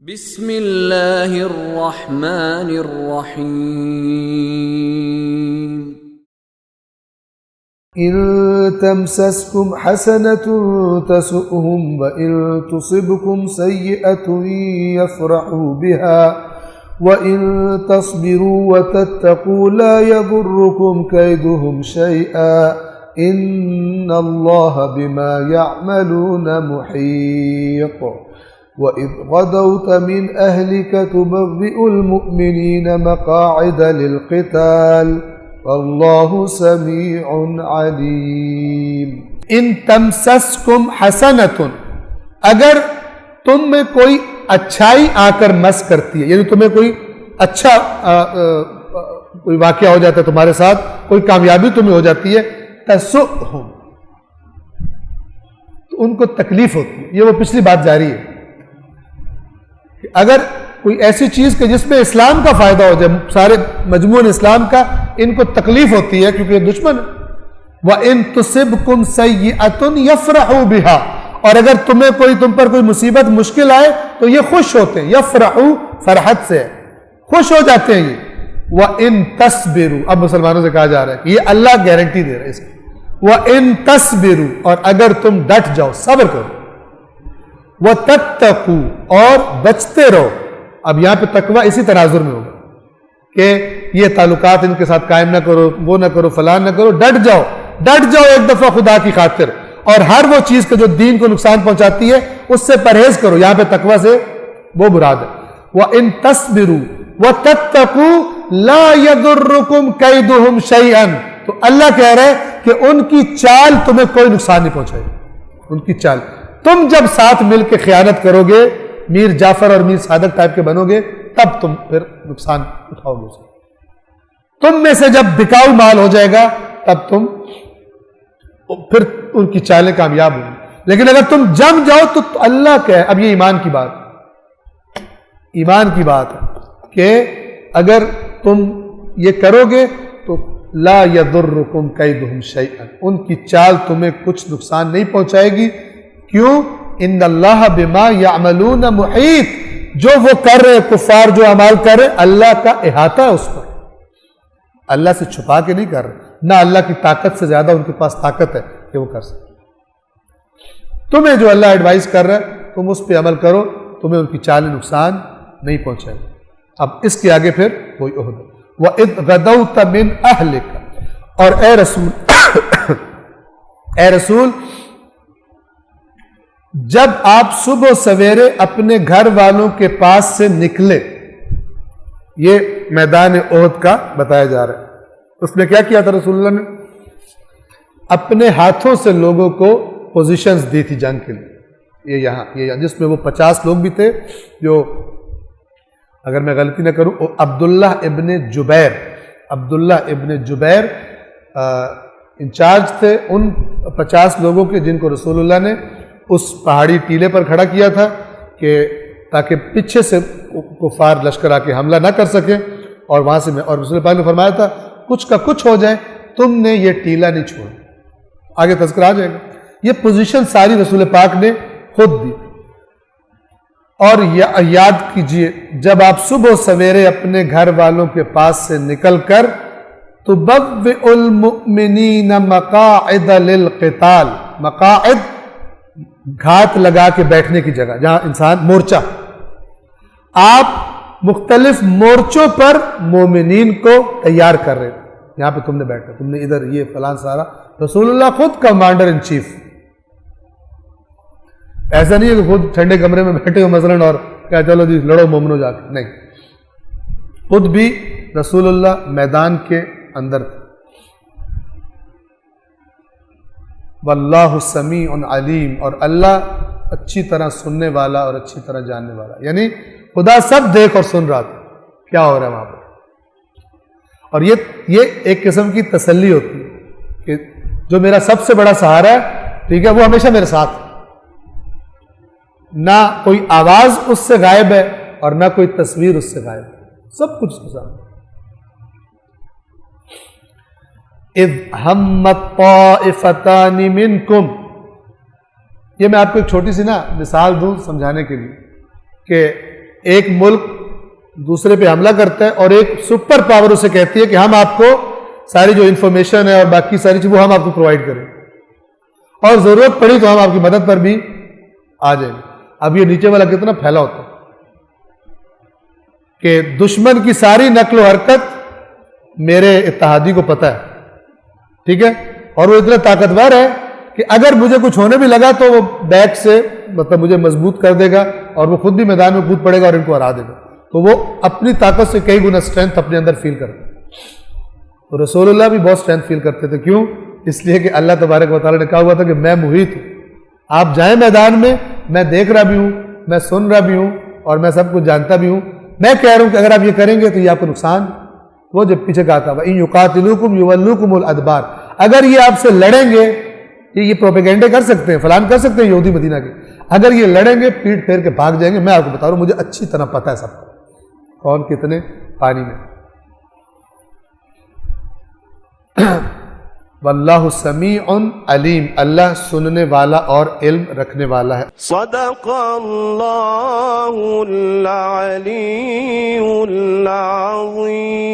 بسم اللہ الرحمن الرحیم إن تمسسكم حسنة تسؤهم وإن تصبكم سيئة يفرحوا بها وإن تصبروا وتتقوا لا يضركم كيدهم شيئا إن الله بما يعملون محيط وإذ غدوت من أهلك تبوئ المؤمنين مقاعد للقتال واللہ سمیع علیم۔ ان تمسسکم حسنۃ، اگر تم میں کوئی اچھائی آ کر مس کرتی ہے، یعنی تمہیں کوئی اچھا کوئی واقعہ ہو جاتا ہے تمہارے ساتھ، کوئی کامیابی تمہیں ہو جاتی ہے، تسؤہم، تو ان کو تکلیف ہوتی ہے۔ یہ وہ پچھلی بات جاری ہے کہ اگر کوئی ایسی چیز کہ جس میں اسلام کا فائدہ ہو جائے، سارے مجموعہ اسلام کا، ان کو تکلیف ہوتی ہے کیونکہ یہ دشمن ہے۔ وَإِن تُصِبْكُمْ سَيِّئَةٌ يَفْرَحُوا بِهَا، اور اگر تم پر کوئی مصیبت مشکل آئے تو یہ خوش ہوتے ہیں، یفرحوا فرحت سے خوش ہو جاتے ہیں یہ۔ وَإِن تَصْبِرُوا، اب مسلمانوں سے کہا جا رہا ہے کہ یہ اللہ گارنٹی دے رہا ہے اس کی۔ وَإِن تَصْبِرُوا، اور اگر تم ڈٹ جاؤ، صبر کرو، وَتَتَّقُوا، اور بچتے رہو۔ اب یہاں پہ تقوی اسی تناظر میں ہوگا کہ یہ تعلقات ان کے ساتھ قائم نہ کرو، وہ نہ کرو، فلان نہ کرو، ڈٹ جاؤ ایک دفعہ خدا کی خاطر، اور ہر وہ چیز جو دین کو نقصان پہنچاتی ہے اس سے پرہیز کرو۔ یہاں پہ تقوی سے وہ مراد ہے۔ وَإِن تَصْبِرُوا وَتَتَّقُوا لَا يَضُرُّكُمْ كَيْدُهُمْ شَيْئًا، تو اللہ کہہ رہا ہے کہ ان کی چال تمہیں کوئی نقصان نہیں پہنچائے گی۔ ان کی چال، تم جب ساتھ مل کے خیانت کرو گے، میر جعفر اور میر صادق ٹائپ کے بنو گے، تب تم پھر نقصان اٹھاؤ گے۔ تم میں سے جب بکاؤ مال ہو جائے گا تب تم پھر ان کی چالیں کامیاب ہوں گی، لیکن اگر تم جم جاؤ تو اللہ کہے، اب یہ ایمان کی بات ہے کہ اگر تم یہ کرو گے تو لا یضرکم کیدہم شیئا، ان کی چال تمہیں کچھ نقصان نہیں پہنچائے گی۔ کیوں؟ ان اللہ بما یعملون محیط، جو وہ کر رہے کفار جو اعمال کر رہے، اللہ کا احاطہ ہے اس پر، اللہ سے چھپا کے نہیں کر رہے، نہ اللہ کی طاقت سے زیادہ ان کے پاس طاقت ہے کہ وہ کر سکے۔ تمہیں جو اللہ ایڈوائز کر رہا ہے تم اس پہ عمل کرو، تمہیں ان کی چال نقصان نہیں پہنچائے گا۔ اب اس کے آگے پھر کوئی عہد، وَإِذْ غَدَوْتَ مِنْ أَهْلِكَ، اور اے رسول جب آپ صبح و سویرے اپنے گھر والوں کے پاس سے نکلے، یہ میدان احد کا بتایا جا رہا ہے۔ اس میں کیا کیا تھا رسول اللہ نے؟ اپنے ہاتھوں سے لوگوں کو پوزیشنز دی تھی جنگ کے لیے۔ یہ یہاں جس میں وہ 50 لوگ بھی تھے، جو اگر میں غلطی نہ کروں عبداللہ ابن جبیر انچارج تھے ان 50 لوگوں کے، جن کو رسول اللہ نے اس پہاڑی ٹیلے پر کھڑا کیا تھا کہ تاکہ پیچھے سے کفار لشکر آ کے حملہ نہ کر سکے، اور وہاں سے اور رسول پاک نے فرمایا تھا کچھ کا کچھ ہو جائے تم نے یہ ٹیلا نہیں چھوڑا۔ آگے تذکرہ آ جائے گا۔ یہ پوزیشن ساری رسول پاک نے خود دی۔ اور یاد کیجئے جب آپ صبح و سویرے اپنے گھر والوں کے پاس سے نکل کر تبوئ المؤمنین مقاعد للقتال، مقاعد گھات لگا کے بیٹھنے کی جگہ، جہاں انسان مورچہ، آپ مختلف مورچوں پر مومنین کو تیار کر رہے، یہاں پہ تم نے بیٹھا، تم نے ادھر یہ فلان سارا، رسول اللہ خود کمانڈر ان چیف، ایسا نہیں ہے کہ خود ٹھنڈے کمرے میں بیٹھے ہو مثلاً اور کیا چلو جی لڑو مومنو جا کے، نہیں، خود بھی رسول اللہ میدان کے اندر تھے۔ واللہ سمیع علیم، اور اللہ اچھی طرح سننے والا اور اچھی طرح جاننے والا، یعنی خدا سب دیکھ اور سن رہا تھا کیا ہو رہا ہے وہاں پر۔ اور یہ ایک قسم کی تسلی ہوتی ہے کہ جو میرا سب سے بڑا سہارا ہے، ٹھیک ہے، وہ ہمیشہ میرے ساتھ، نہ کوئی آواز اس سے غائب ہے اور نہ کوئی تصویر اس سے غائب ہے، سب کچھ اس کے ساتھ۔ اذ ہمت طائفتان منکم، یہ میں آپ کو ایک چھوٹی سی مثال دوں سمجھانے کے لیے کہ ایک ملک دوسرے پہ حملہ کرتا ہے اور ایک سپر پاور اسے کہتی ہے کہ ہم آپ کو ساری جو انفارمیشن ہے اور باقی ساری چیز وہ ہم آپ کو پرووائڈ کریں اور ضرورت پڑی تو ہم آپ کی مدد پر بھی آ جائیں گے. اب یہ نیچے والا کتنا پھیلا ہوتا ہے کہ دشمن کی ساری نقل و حرکت میرے اتحادی کو پتہ ہے, ٹھیک ہے, اور وہ اتنا طاقتور ہے کہ اگر مجھے کچھ ہونے بھی لگا تو وہ بیک سے مطلب مجھے مضبوط کر دے گا اور وہ خود بھی میدان میں کود پڑے گا اور ان کو ہرا دے گا. تو وہ اپنی طاقت سے کئی گنا اسٹرینتھ اپنے اندر فیل کرتے ہیں. تو رسول اللہ بھی بہت اسٹرینتھ فیل کرتے تھے. کیوں؟ اس لیے کہ اللہ تبارک و تعالیٰ نے کہا ہوا تھا کہ میں محیط ہوں, آپ جائیں میدان میں دیکھ رہا بھی ہوں, میں سن رہا بھی ہوں اور میں سب کچھ جانتا بھی ہوں. میں کہہ رہا ہوں کہ اگر آپ یہ کریں گے تو یہ آپ کو نقصان, وہ جب پیچھے کہا تھا وَإِن يُقَاتِلُوكُمْ يُوَلُّوكُمُ الْأَدْبَارَ, اگر یہ آپ سے لڑیں گے, یہ پروپیگنڈے کر سکتے ہیں, فلان کر سکتے ہیں یہودی مدینہ کے, اگر یہ لڑیں گے پیٹ پھیر کے بھاگ جائیں گے. میں آپ کو بتا رہا ہوں مجھے اچھی طرح پتہ ہے سب کون کتنے پانی میں. واللہ سمیع علیم, اللہ سننے والا اور علم رکھنے والا ہے. صدق اللہ العلی العظیم.